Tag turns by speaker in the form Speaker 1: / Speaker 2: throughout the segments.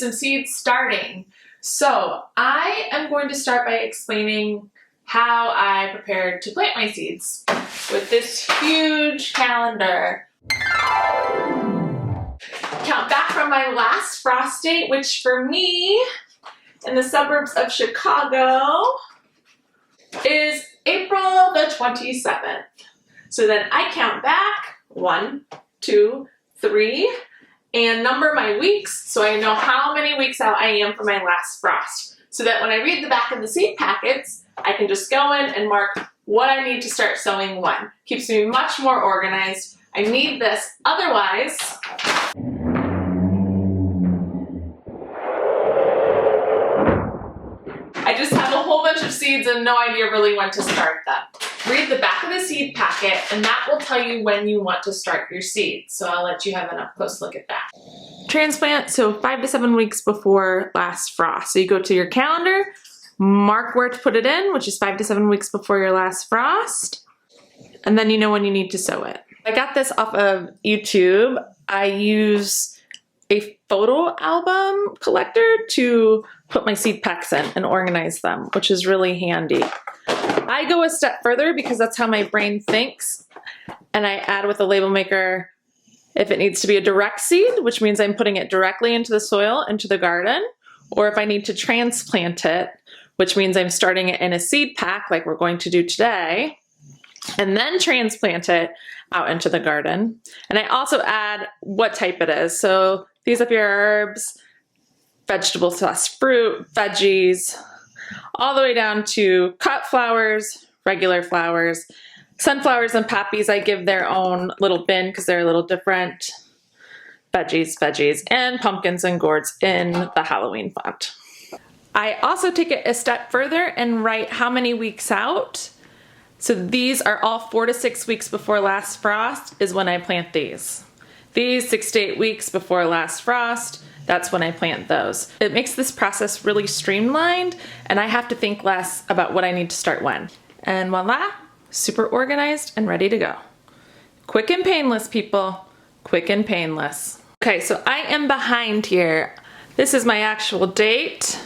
Speaker 1: some seed starting. So I am going to start by explaining how I prepared to plant my seeds with this huge calendar. Count back from my last frost date, which for me in the suburbs of Chicago is April the 27th. So then I count back 1, 2, 3, and number my weeks so I know how many weeks out I am from my last frost. So that when I read the back of the seed packets, I can just go in and mark what I need to start sowing when. Keeps me much more organized. I need this, otherwise I just have a whole bunch of seeds and no idea really when to start them. Read the back of the seed packet and that will tell you when you want to start your seeds. So I'll let you have an up close look at that. Transplant, so 5 to 7 weeks before last frost. So you go to your calendar, mark where to put it in, which is 5 to 7 weeks before your last frost, and then you know when you need to sow it. I got this off of YouTube. I use a photo album collector to put my seed packs in and organize them, which is really handy. I go a step further because that's how my brain thinks, and I add with a label maker if it needs to be a direct seed, which means I'm putting it directly into the soil, into the garden, or if I need to transplant it, which means I'm starting it in a seed pack like we're going to do today, and then transplant it out into the garden. And I also add what type it is. So these up your herbs, vegetables plus fruit, veggies, all the way down to cut flowers, regular flowers. Sunflowers and poppies, I give their own little bin because they're a little different. Veggies, and pumpkins and gourds in the Halloween font. I also take it a step further and write how many weeks out. So these are all 4 to 6 weeks before last frost is when I plant these. These 6 to 8 weeks before last frost, that's when I plant those. It makes this process really streamlined and I have to think less about what I need to start when. And voila, super organized and ready to go. Quick and painless, people. Quick and painless. Okay, so I am behind here. This is my actual date.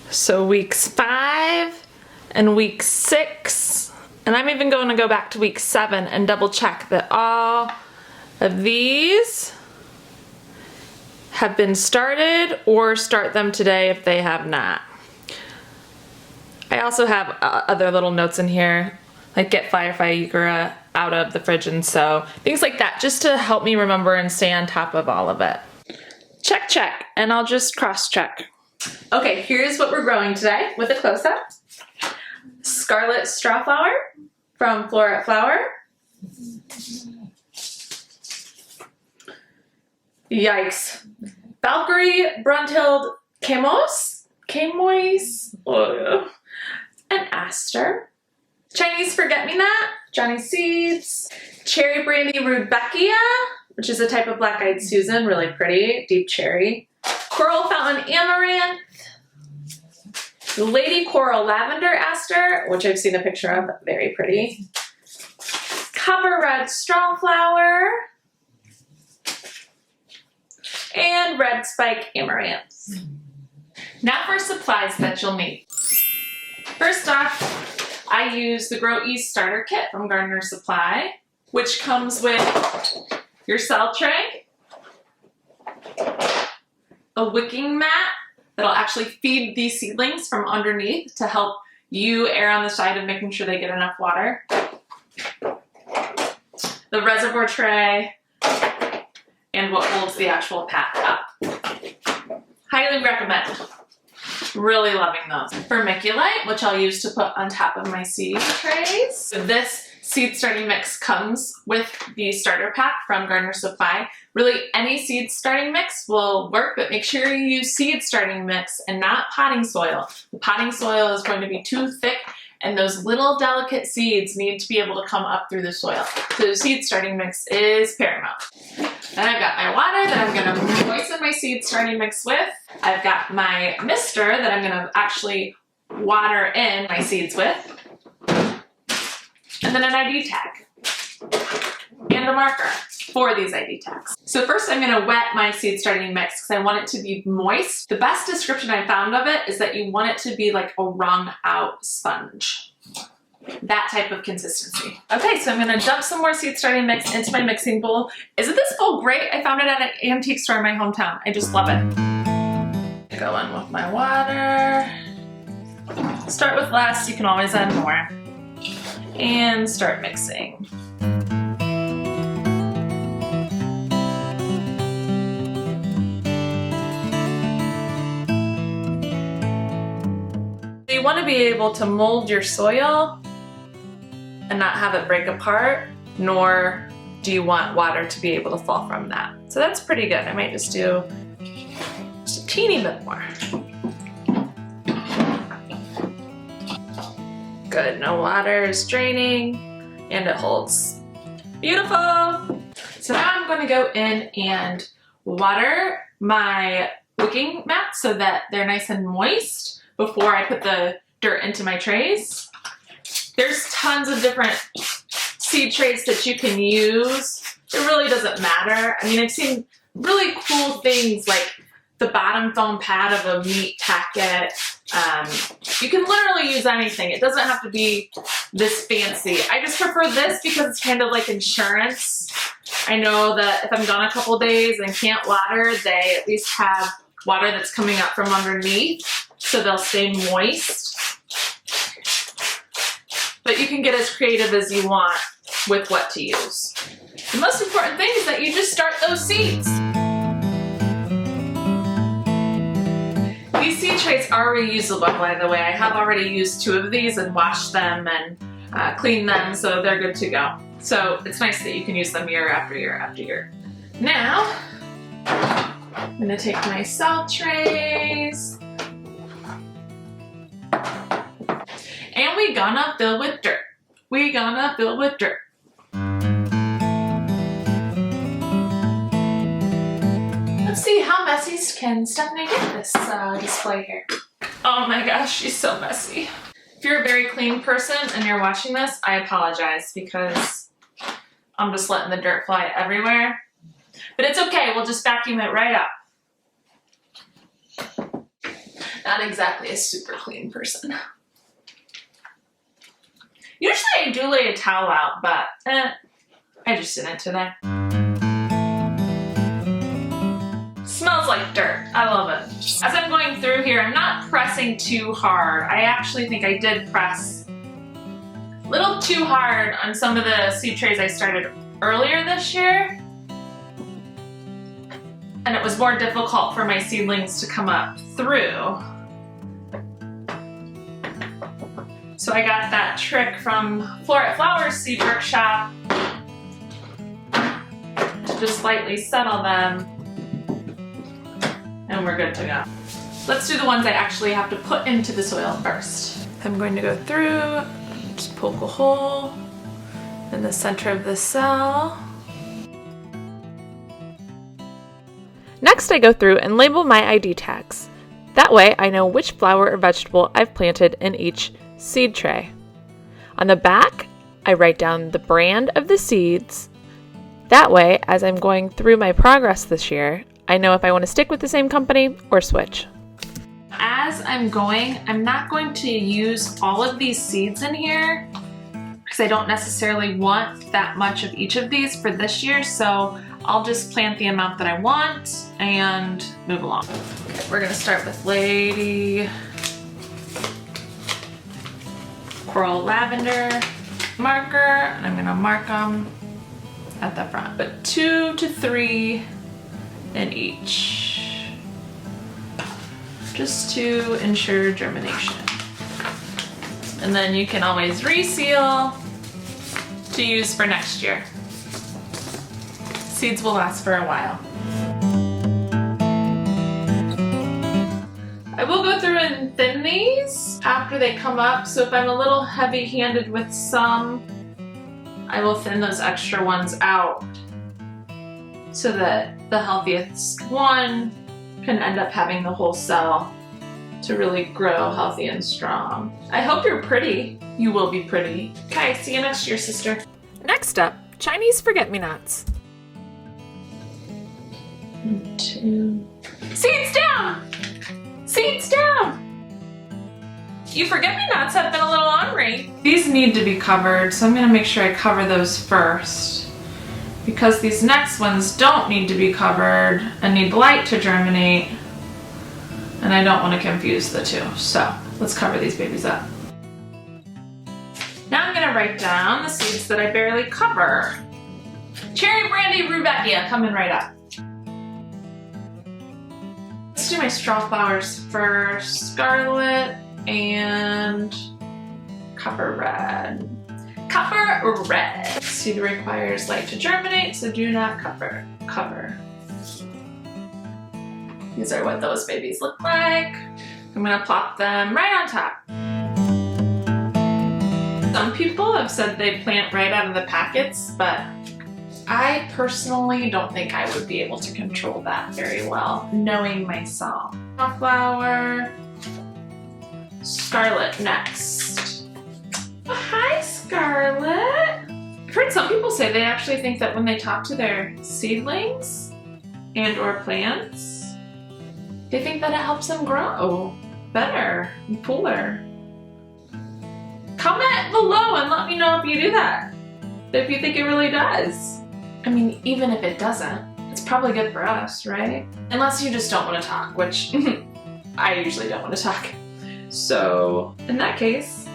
Speaker 1: So weeks 5 and week 6, and I'm even going to go back to week 7 and double check that all of these have been started or start them today if they have not. I also have other little notes in here, like get Firefigra out of the fridge and sow, things like that, just to help me remember and stay on top of all of it. Check, check, and I'll just cross-check. Okay, here's what we're growing today with a close-up. Scarlet Strawflower from Flora Flower. Yikes. Valkyrie Brunhild Camois, and Aster. Chinese Forget-Me-Not, Johnny Seeds. Cherry Brandy Rudbeckia, which is a type of black-eyed Susan, really pretty, deep cherry. Coral Fountain Amaranth. Lady Coral Lavender Aster, which I've seen a picture of, very pretty. Copper Red Strawflower. And Red Spike Amaranth. Now for supplies that you'll need. First off, I use the Grow Ease Starter Kit from Gardener Supply, which comes with your cell tray, a wicking mat that'll actually feed these seedlings from underneath to help you err on the side of making sure they get enough water, the reservoir tray, and what holds the actual pack up. Highly recommend. Really loving those. Vermiculite, which I'll use to put on top of my seed trays. So this seed starting mix comes with the starter pack from Gardener Supply. Really, any seed starting mix will work, but make sure you use seed starting mix and not potting soil. The potting soil is going to be too thick and those little delicate seeds need to be able to come up through the soil. So the seed starting mix is paramount. Then I've got my water that I'm gonna moisten my seed starting mix with. I've got my mister that I'm gonna actually water in my seeds with. And then an ID tag and a marker. for these ID tags. So first I'm gonna wet my seed starting mix because I want it to be moist. The best description I found of it is that you want it to be like a wrung out sponge. That type of consistency. Okay, so I'm gonna dump some more seed starting mix into my mixing bowl. Isn't this bowl great? I found it at an antique store in my hometown. I just love it. Go in with my water. Start with less, you can always add more. And start mixing. You want to be able to mold your soil and not have it break apart, nor do you want water to be able to fall from that. So that's pretty good. I might just do just a teeny bit more. Good, no water is draining and it holds. Beautiful. So now I'm going to go in and water my wicking mats so that they're nice and moist before I put the dirt into my trays. There's tons of different seed trays that you can use. It really doesn't matter. I mean, I've seen really cool things like the bottom foam pad of a meat packet. You can literally use anything. It doesn't have to be this fancy. I just prefer this because it's kind of like insurance. I know that if I'm gone a couple days and can't water, they at least have water that's coming up from underneath, so they'll stay moist. But you can get as creative as you want with what to use. The most important thing is that you just start those seeds. These seed trays are reusable, by the way. I have already used 2 of these and washed them and cleaned them, so they're good to go. So it's nice that you can use them year after year after year. Now, I'm gonna take my salt trays and we gonna fill with dirt. We gonna fill with dirt. Let's see, how messy can Stephanie get this display here? Oh my gosh, she's so messy. If you're a very clean person and you're watching this, I apologize because I'm just letting the dirt fly everywhere. But it's okay, we'll just vacuum it right up. Not exactly a super clean person. Usually I do lay a towel out, but I just didn't today. Smells like dirt. I love it. As I'm going through here, I'm not pressing too hard. I actually think I did press a little too hard on some of the seed trays I started earlier this year. And it was more difficult for my seedlings to come up through. So I got that trick from Strawflower Seed Workshop to just lightly settle them. And we're good to go. Let's do the ones I actually have to put into the soil first. I'm going to go through, just poke a hole in the center of the cell.
Speaker 2: Next, I go through and label my ID tags. That way I know which flower or vegetable I've planted in each seed tray. On the back, I write down the brand of the seeds. That way, as I'm going through my progress this year, I know if I want to stick with the same company or switch.
Speaker 1: As I'm going, I'm not going to use all of these seeds in here because I don't necessarily want that much of each of these for this year, so I'll just plant the amount that I want and move along. Okay, we're gonna start with Lady Coral Lavender marker, and I'm gonna mark them at the front, but 2 to 3 in each, just to ensure germination. And then you can always reseal to use for next year. Seeds will last for a while. I will go through and thin these after they come up, so if I'm a little heavy-handed with some, I will thin those extra ones out so that the healthiest one can end up having the whole cell to really grow healthy and strong. I hope you're pretty. You will be pretty. Okay, see you next year, sister.
Speaker 2: Next up, Chinese forget-me-nots.
Speaker 1: 1, 2. Seeds down! Seeds down! You forget-me-nots have been a little ornery. These need to be covered, so I'm gonna make sure I cover those first. Because these next ones don't need to be covered and need light to germinate. And I don't want to confuse the two, so let's cover these babies up. Now I'm gonna write down the seeds that I barely cover. Cherry Brandy Rudbeckia coming right up. Let's do my Strawflowers first. Scarlet and Copper Red. Copper Red. Seed requires light to germinate, so do not cover. These are what those babies look like. I'm gonna plop them right on top. Some people have said they plant right out of the packets, but I personally don't think I would be able to control that very well, knowing myself. Flower, Scarlet next. Oh, hi, Scarlet. I've heard some people say they actually think that when they talk to their seedlings and or plants, they think that it helps them grow better and fuller. Comment below and let me know if you do that. If you think it really does. I mean, even if it doesn't, it's probably good for us, right? Unless you just don't want to talk, which I usually don't want to talk. So, in that case,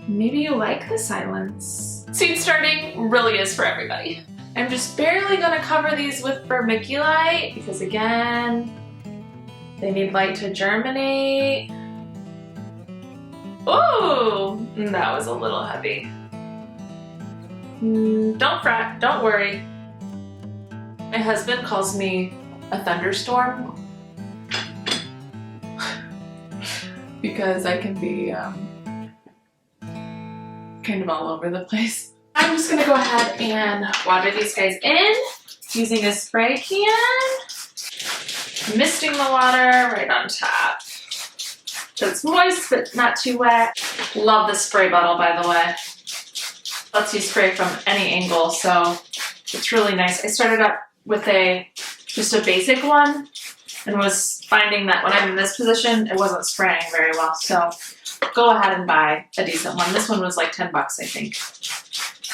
Speaker 1: maybe you like the silence. Seed starting really is for everybody. I'm just barely gonna cover these with vermiculite because again, they need light to germinate. Oh, that was a little heavy. Don't fret, don't worry. My husband calls me a thunderstorm because I can be kind of all over the place. I'm just gonna go ahead and water these guys in using a spray can. Misting the water right on top. So it's moist but not too wet. Love the spray bottle, by the way. Lets you spray from any angle, so it's really nice. I started up with just a basic one and was finding that when I'm in this position, it wasn't spraying very well. So go ahead and buy a decent one. This one was like 10 bucks, I think,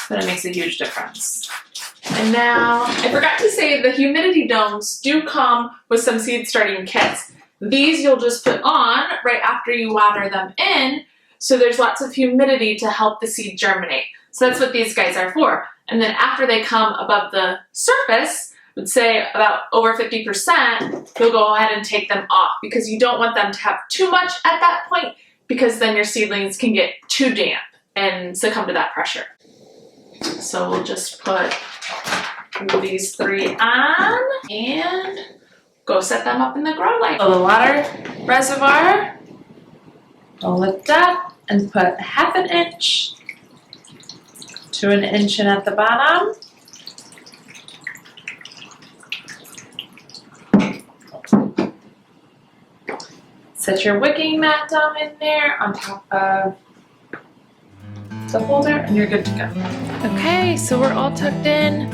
Speaker 1: but it makes a huge difference. And now, I forgot to say the humidity domes do come with some seed starting kits. These you'll just put on right after you water them in, so there's lots of humidity to help the seed germinate. So that's what these guys are for. And then after they come above the surface, I would say about over 50%, you'll go ahead and take them off because you don't want them to have too much at that point because then your seedlings can get too damp and succumb to that pressure. So we'll just put these 3 on and go set them up in the grow light. So the water reservoir, I'll lift up and put 1/2 inch to 1 inch in at the bottom. Set your wicking mat down in there on top of the holder and you're good to go. Okay, so we're all tucked in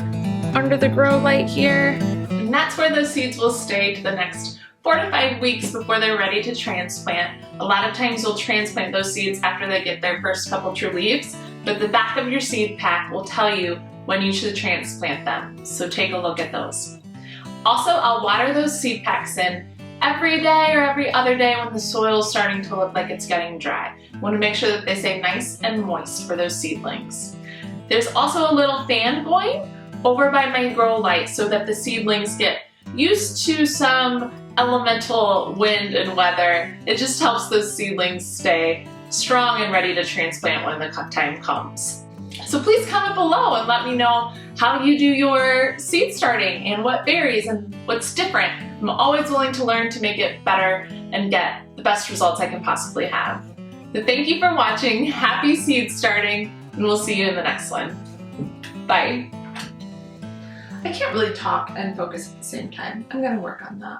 Speaker 1: under the grow light here. And that's where those seeds will stay to the next 4 to 5 weeks before they're ready to transplant. A lot of times you'll transplant those seeds after they get their first couple true leaves, but the back of your seed pack will tell you when you should transplant them. So take a look at those. Also, I'll water those seed packs in every day or every other day when the soil is starting to look like it's getting dry. I want to make sure that they stay nice and moist for those seedlings. There's also a little fan going over by my grow light so that the seedlings get used to some elemental wind and weather. It just helps those seedlings stay strong and ready to transplant when the time comes. So please comment below and let me know how you do your seed starting and what varies and what's different. I'm always willing to learn to make it better and get the best results I can possibly have. So thank you for watching. Happy seed starting, and we'll see you in the next one. Bye. I can't really talk and focus at the same time. I'm gonna work on that.